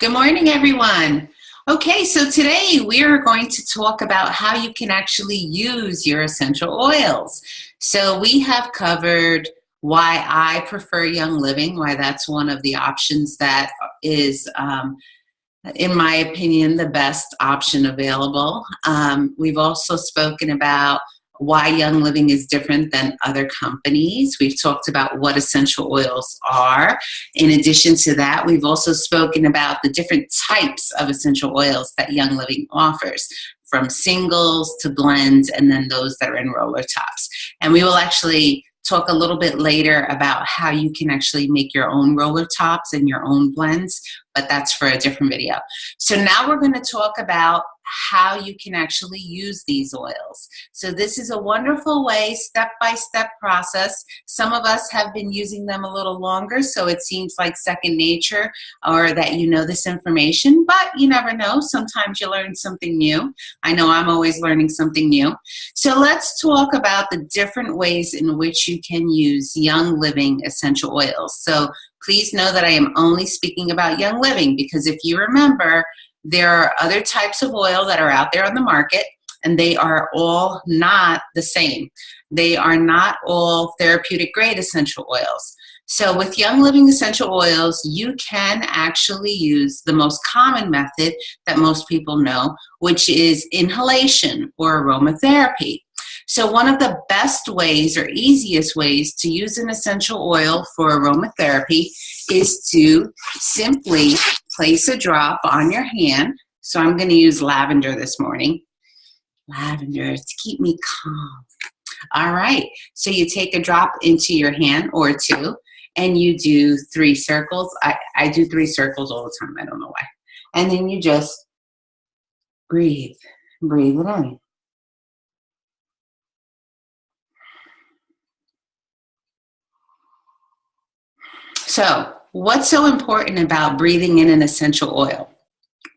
Good morning, everyone. Okay, so today we are going to talk about how you can actually use your essential oils. So we have covered why I prefer Young Living, why that's one of the options that is, in my opinion, the best option available. We've also spoken about why Young Living is different than other companies. We've talked about what essential oils are. In addition to that, we've also spoken about the different types of essential oils that Young Living offers, from singles to blends, and then those that are in roller tops. And we will actually talk a little bit later about how you can actually make your own roller tops and your own blends, but that's for a different video. So now we're going to talk about how you can actually use these oils. So this is a wonderful way, step-by-step process. Some of us have been using them a little longer, so it seems like second nature, or that you know this information, but you never know. Sometimes you learn something new. I know I'm always learning something new. So let's talk about the different ways in which you can use Young Living essential oils. So please know that I am only speaking about Young Living, because if you remember, there are other types of oil that are out there on the market, and they are all not the same. They are not all therapeutic grade essential oils. So with Young Living essential oils, you can actually use the most common method that most people know, which is inhalation or aromatherapy. So one of the best ways or easiest ways to use an essential oil for aromatherapy is to simply place a drop on your hand. So I'm going to use lavender this morning. Lavender to keep me calm. All right. So you take a drop into your hand or two, and you do 3 circles. I do 3 circles all the time. I don't know why. And then you just breathe. Breathe it in. So, what's so important about breathing in an essential oil?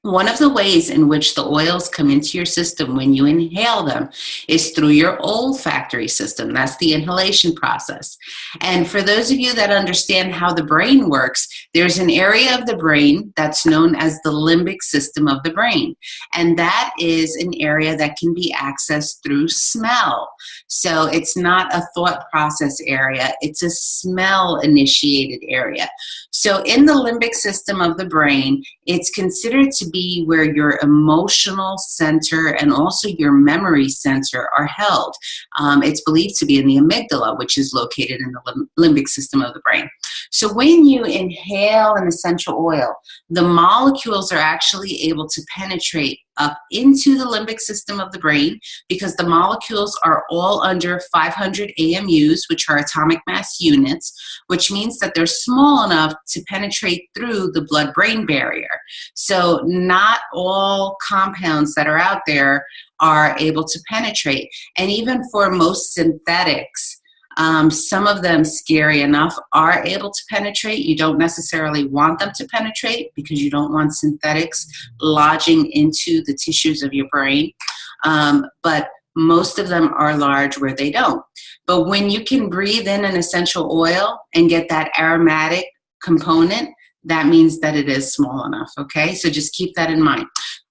One of the ways in which the oils come into your system when you inhale them is through your olfactory system. That's the inhalation process. And for those of you that understand how the brain works, there's an area of the brain that's known as the limbic system of the brain. And that is an area that can be accessed through smell. So it's not a thought process area, it's a smell initiated area. So in the limbic system of the brain, it's considered to be where your emotional center and also your memory center are held. It's believed to be in the amygdala, which is located in the limbic system of the brain. So when you inhale an essential oil, the molecules are actually able to penetrate up into the limbic system of the brain, because the molecules are all under 500 AMUs, which are atomic mass units, which means that they're small enough to penetrate through the blood-brain barrier. So not all compounds that are out there are able to penetrate. And even for most synthetics, some of them, scary enough, are able to penetrate. You don't necessarily want them to penetrate, because you don't want synthetics lodging into the tissues of your brain. But most of them are large where they don't. But when you can breathe in an essential oil and get that aromatic component, that means that it is small enough, okay? So just keep that in mind.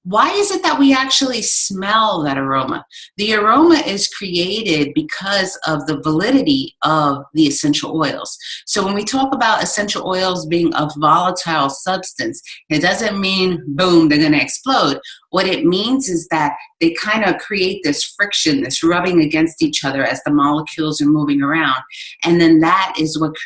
Why is it that we actually smell that aroma? The aroma is created because of the validity of the essential oils. So when we talk about essential oils being a volatile substance, it doesn't mean, boom, they're going to explode. What it means is that they kind of create this friction, this rubbing against each other as the molecules are moving around. And then that is what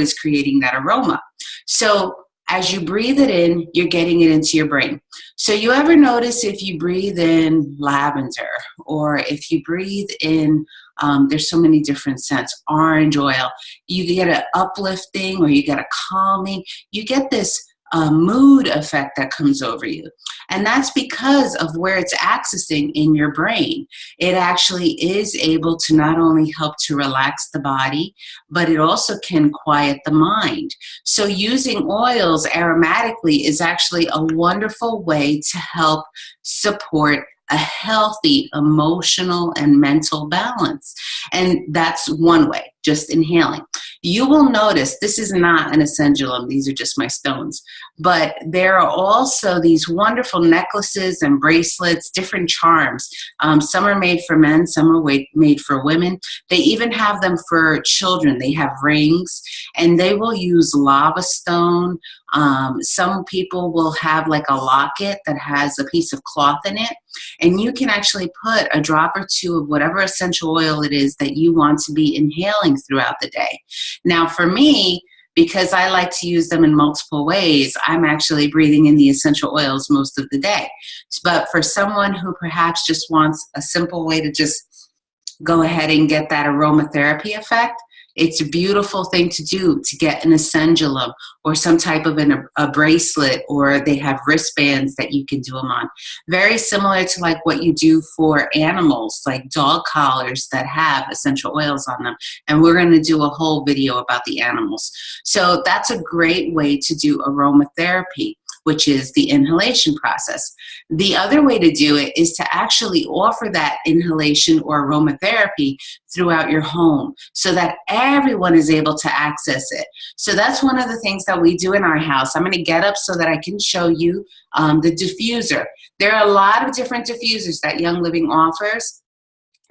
is creating that aroma. So as you breathe it in, you're getting it into your brain. So you ever notice if you breathe in lavender, or if you breathe in, there's so many different scents, orange oil, you get an uplifting or you get a calming, you get this mood effect that comes over you. And that's because of where it's accessing in your brain. It actually is able to not only help to relax the body, but it also can quiet the mind. So using oils aromatically is actually a wonderful way to help support a healthy emotional and mental balance. And that's one way, just inhaling. You will notice this is not an essentialum. These are just my stones. But there are also these wonderful necklaces and bracelets, different charms. Some are made for men, some are made for women. They even have them for children. They have rings, and they will use lava stone. Some people will have like a locket that has a piece of cloth in it, and you can actually put a drop or two of whatever essential oil it is that you want to be inhaling throughout the day. Now for me, because I like to use them in multiple ways, I'm actually breathing in the essential oils most of the day. But for someone who perhaps just wants a simple way to just go ahead and get that aromatherapy effect, it's a beautiful thing to do, to get an essentialum or some type of a bracelet, or they have wristbands that you can do them on. Very similar to like what you do for animals, like dog collars that have essential oils on them. And we're going to do a whole video about the animals. So that's a great way to do aromatherapy, which is the inhalation process. The other way to do it is to actually offer that inhalation or aromatherapy throughout your home so that everyone is able to access it. So that's one of the things that we do in our house. I'm going to get up so that I can show you the diffuser. There are a lot of different diffusers that Young Living offers.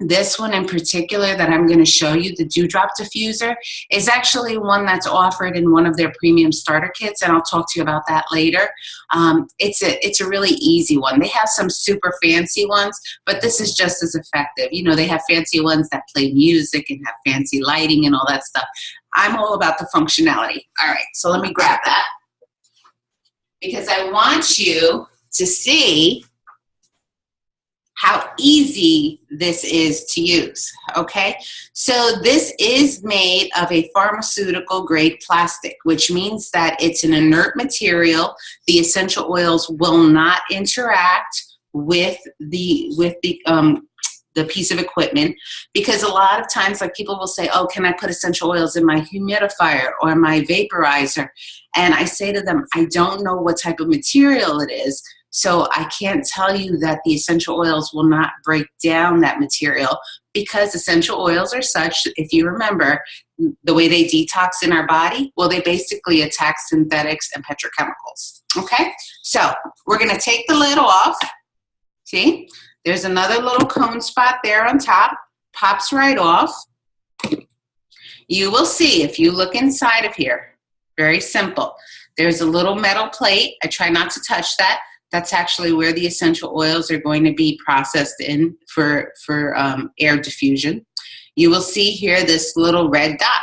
This one in particular that I'm going to show you, the Dewdrop diffuser, is actually one that's offered in one of their premium starter kits, and I'll talk to you about that later. It's a really easy one. They have some super fancy ones, but this is just as effective. You know, they have fancy ones that play music and have fancy lighting and all that stuff. I'm all about the functionality. All right, so let me grab that because I want you to see how easy this is to use, okay? So this is made of a pharmaceutical grade plastic, which means that it's an inert material. The essential oils will not interact with the piece of equipment, because a lot of times, like, people will say, oh, can I put essential oils in my humidifier or my vaporizer? And I say to them, I don't know what type of material it is, so I can't tell you that the essential oils will not break down that material, because essential oils are such, if you remember, the way they detox in our body, well, they basically attack synthetics and petrochemicals, okay? So we're gonna take the lid off. See, there's another little cone spot there on top, pops right off. You will see if you look inside of here, very simple. There's a little metal plate. I try not to touch that. That's actually where the essential oils are going to be processed in for air diffusion. You will see here this little red dot.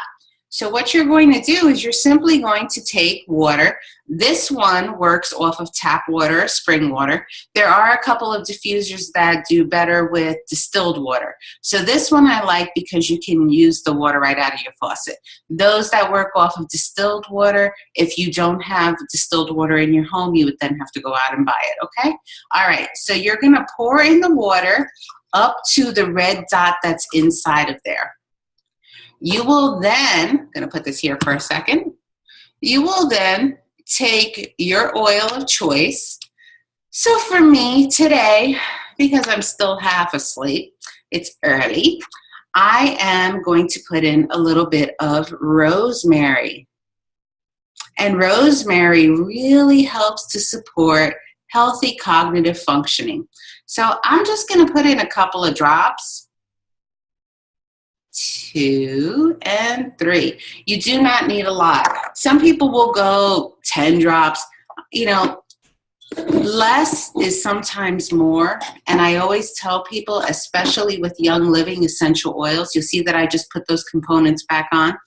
So what you're going to do is you're simply going to take water. This one works off of tap water, spring water. There are a couple of diffusers that do better with distilled water. So this one I like because you can use the water right out of your faucet. Those that work off of distilled water, if you don't have distilled water in your home, you would then have to go out and buy it, okay? All right, so you're gonna pour in the water up to the red dot that's inside of there. You will then, I'm going to put this here for a second, you will then take your oil of choice. So for me today, because I'm still half asleep, it's early, I am going to put in a little bit of rosemary. And rosemary really helps to support healthy cognitive functioning. So I'm just going to put in a couple of drops. 2 and 3. You do not need a lot. Some people will go 10 drops. You know, less is sometimes more. And I always tell people, especially with Young Living essential oils, you'll see that I just put those components back on.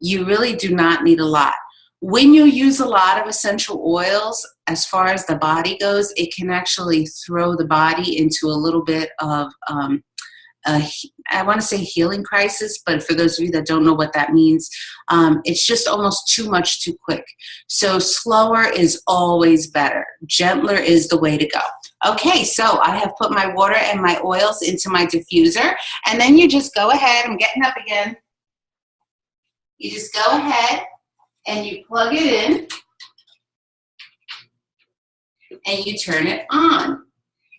You really do not need a lot. When you use a lot of essential oils, as far as the body goes, it can actually throw the body into a little bit of I want to say healing crisis, but for those of you that don't know what that means, it's just almost too much too quick. So slower is always better. Gentler is the way to go. Okay, so I have put my water and my oils into my diffuser, and then you just go ahead, I'm getting up again. You just go ahead and you plug it in and you turn it on.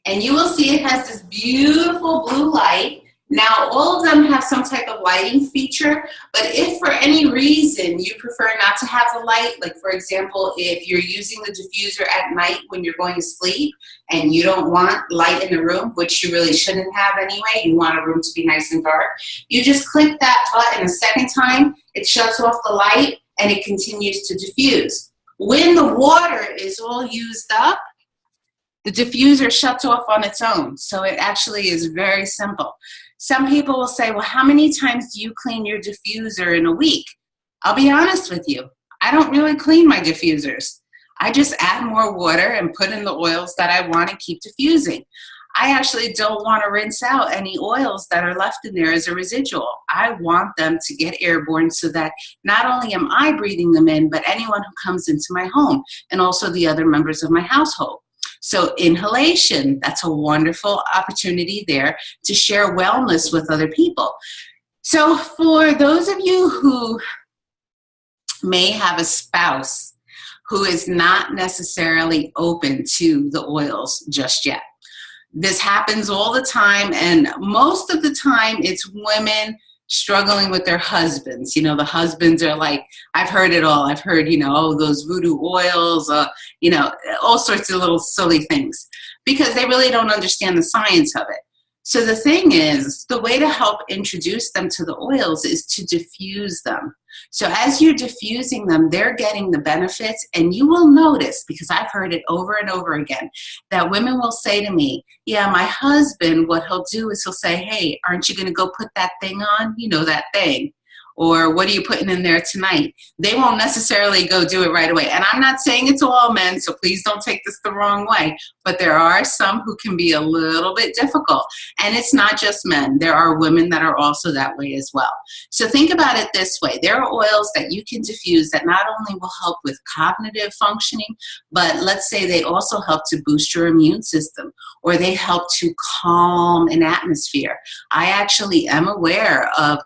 And you will see it has this beautiful blue light. Now, all of them have some type of lighting feature, but if for any reason you prefer not to have the light, like for example, if you're using the diffuser at night when you're going to sleep and you don't want light in the room, which you really shouldn't have anyway, you want a room to be nice and dark, you just click that button a second time, it shuts off the light and it continues to diffuse. When the water is all used up, the diffuser shuts off on its own. So it actually is very simple. Some people will say, well, how many times do you clean your diffuser in a week? I'll be honest with you. I don't really clean my diffusers. I just add more water and put in the oils that I want to keep diffusing. I actually don't want to rinse out any oils that are left in there as a residual. I want them to get airborne so that not only am I breathing them in, but anyone who comes into my home and also the other members of my household. So inhalation, that's a wonderful opportunity there to share wellness with other people. So for those of you who may have a spouse who is not necessarily open to the oils just yet, this happens all the time, and most of the time it's women struggling with their husbands. You know, the husbands are like, I've heard it all. I've heard, you know, oh, those voodoo oils, you know, all sorts of little silly things because they really don't understand the science of it. So the thing is, the way to help introduce them to the oils is to diffuse them. So as you're diffusing them, they're getting the benefits, and you will notice, because I've heard it over and over again, that women will say to me, yeah, my husband, what he'll do is he'll say, hey, aren't you going to go put that thing on? You know, that thing. Or what are you putting in there tonight? They won't necessarily go do it right away. And I'm not saying it's all men, so please don't take this the wrong way. But there are some who can be a little bit difficult. And it's not just men. There are women that are also that way as well. So think about it this way. There are oils that you can diffuse that not only will help with cognitive functioning, but let's say they also help to boost your immune system, or they help to calm an atmosphere. I actually am aware of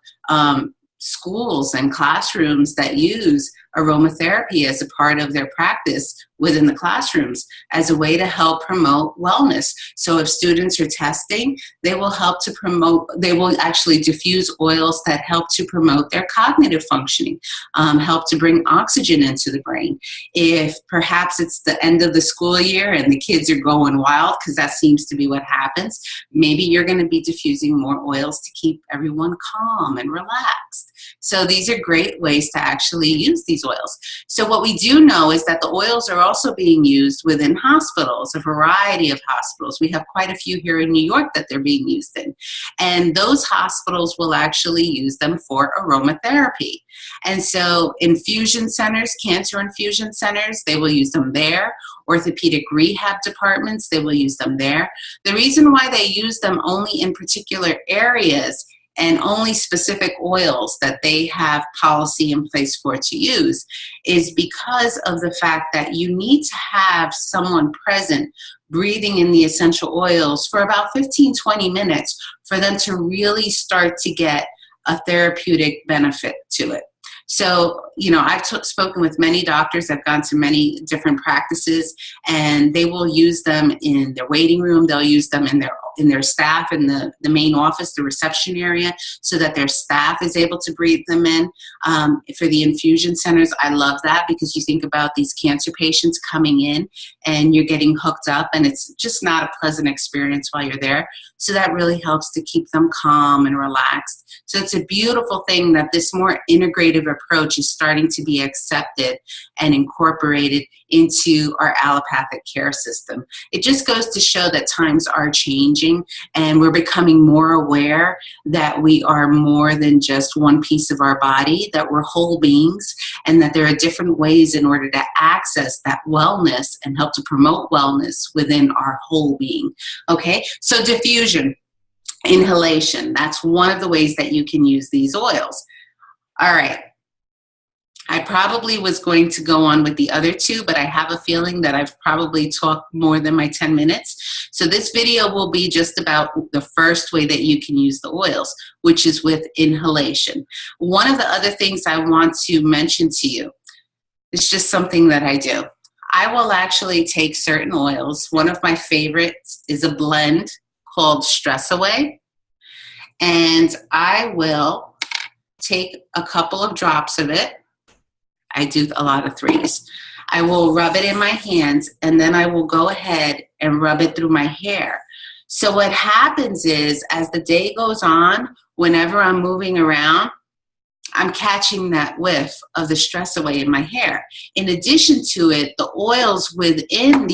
schools and classrooms that use aromatherapy as a part of their practice within the classrooms as a way to help promote wellness. So if students are testing, they will help to promote, they will actually diffuse oils that help to promote their cognitive functioning, help to bring oxygen into the brain. If perhaps it's the end of the school year and the kids are going wild, because that seems to be what happens, maybe you're going to be diffusing more oils to keep everyone calm and relaxed. So these are great ways to actually use these oils. So what we do know is that the oils are also being used within hospitals, a variety of hospitals. We have quite a few here in New York that they're being used in. And those hospitals will actually use them for aromatherapy. And so infusion centers, cancer infusion centers, they will use them there. Orthopedic rehab departments, they will use them there. The reason why they use them only in particular areas and only specific oils that they have policy in place for to use is because of the fact that you need to have someone present breathing in the essential oils for about 15-20 minutes for them to really start to get a therapeutic benefit to it. So, you know, I've spoken with many doctors. I've gone to many different practices, and they will use them in their waiting room. They'll use them in their staff in the main office, the reception area, so that their staff is able to breathe them in. For the infusion centers, I love that, because you think about these cancer patients coming in and you're getting hooked up, and it's just not a pleasant experience while you're there. So that really helps to keep them calm and relaxed. So it's a beautiful thing that this more integrative approach is starting to be accepted and incorporated into our allopathic care system. It just goes to show that times are changing, and we're becoming more aware that we are more than just one piece of our body, that we're whole beings, and that there are different ways in order to access that wellness and help to promote wellness within our whole being. Okay, so diffusion. Inhalation, that's one of the ways that you can use these oils. All right. I probably was going to go on with the other two, but I have a feeling that I've probably talked more than my 10 minutes. So this video will be just about the first way that you can use the oils, which is with inhalation. One of the other things I want to mention to you is just something that I do. I will actually take certain oils. One of my favorites is a blend called Stress Away. And I will take a couple of drops of it. I do a lot of threes. I will rub it in my hands, and then I will go ahead and rub it through my hair. So what happens is, as the day goes on, whenever I'm moving around, I'm catching that whiff of the Stress Away in my hair. In addition to it, the oils within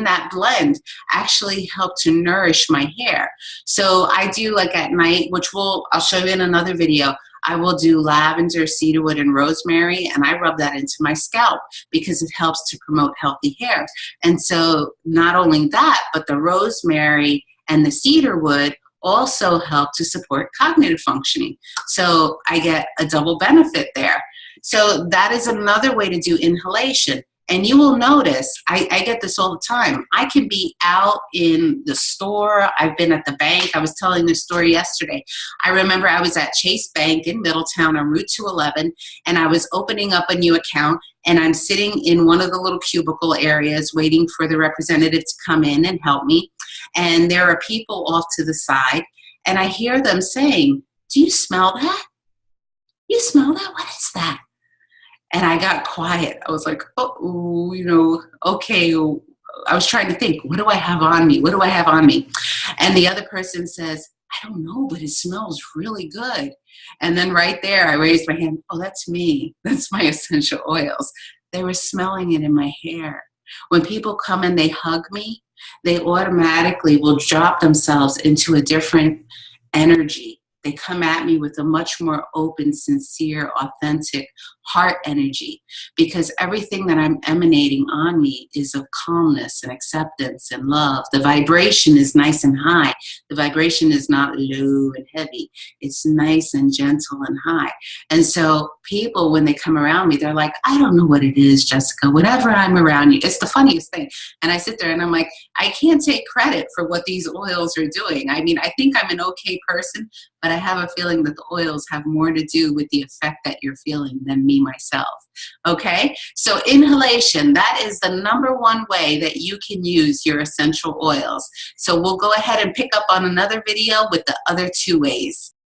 that blend actually help to nourish my hair. So I do, like at night, which I'll show you in another video, I will do lavender, cedarwood, and rosemary, and I rub that into my scalp because it helps to promote healthy hair. And so not only that, but the rosemary and the cedarwood also help to support cognitive functioning. So I get a double benefit there. So that is another way to do inhalation. And you will notice, I get this all the time. I can be out in the store. I've been at the bank. I was telling this story yesterday. I remember I was at Chase Bank in Middletown on Route 211, and I was opening up a new account, and I'm sitting in one of the little cubicle areas waiting for the representative to come in and help me. And there are people off to the side, and I hear them saying, "Do you smell that? You smell that? What is that?" And I got quiet. I was like, oh, okay. I was trying to think, what do I have on me? What do I have on me? And the other person says, I don't know, but it smells really good. And then right there, I raised my hand. Oh, that's me. That's my essential oils. They were smelling it in my hair. When people come and they hug me, they automatically will drop themselves into a different energy. They come at me with a much more open, sincere, authentic heart energy, because everything that I'm emanating on me is of calmness and acceptance and love. The vibration is nice and high. The vibration is not low and heavy. It's nice and gentle and high. And so people, when they come around me, they're like, I don't know what it is, Jessica. Whenever I'm around you, it's the funniest thing. And I sit there and I'm like, I can't take credit for what these oils are doing. I mean, I think I'm an okay person, but I have a feeling that the oils have more to do with the effect that you're feeling than me myself. Okay? So inhalation, that is the #1 way that you can use your essential oils. So we'll go ahead and pick up on another video with the other 2 ways.